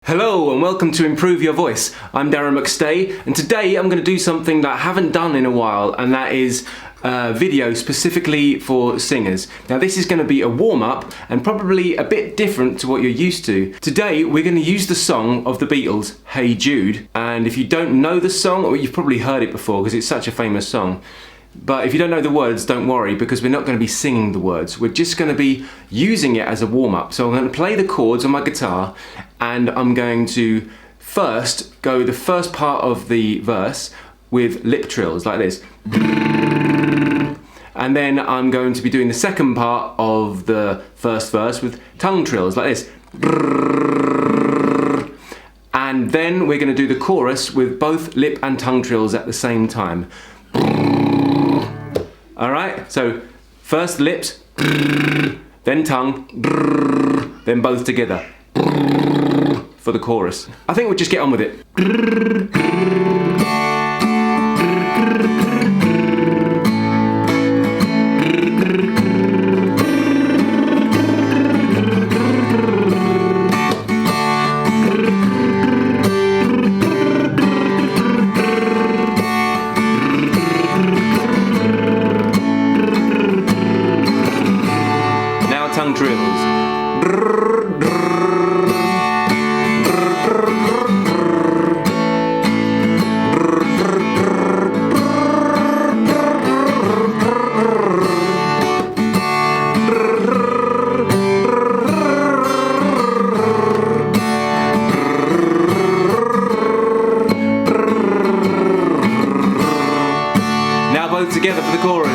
Hello and welcome to Improve Your Voice. I'm Darren McStay and today I'm going to do something that I haven't done in a while, and that is a video specifically for singers. Now this is going to be a warm-up and probably a bit different to what you're used to. Today we're going to use the song of the Beatles, Hey Jude, and if you don't know the song, or you've probably heard it before because it's such a famous song, but if you don't know the words, don't worry, because we're not going to be singing the words. We're just going to be using it as a warm-up. So I'm going to play the chords on my guitar and I'm going to first go the first part of the verse with lip trills like this. And then I'm going to be doing the second part of the first verse with tongue trills like this. And then we're going to do the chorus with both lip and tongue trills at the same time. Alright, so first lips, then tongue, then both together for the chorus. I think we'll just get on with it. Tongue trills. Now both together for the chorus.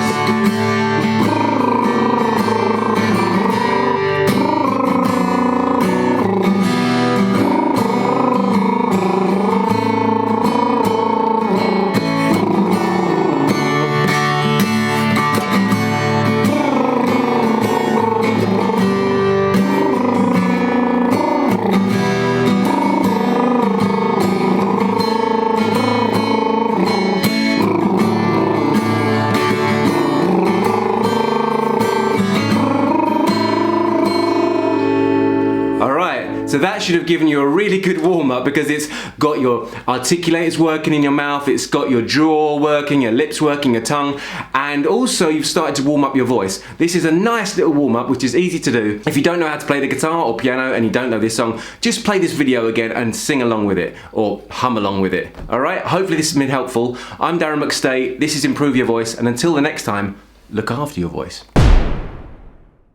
So that should have given you a really good warm-up, because it's got your articulators working in your mouth, it's got your jaw working, your lips working, your tongue, and also you've started to warm up your voice. This is a nice little warm-up which is easy to do. If you don't know how to play the guitar or piano and you don't know this song, just play this video again and sing along with it, or hum along with it. Alright, hopefully this has been helpful. I'm Darren McStay, this is Improve Your Voice, and until the next time, look after your voice.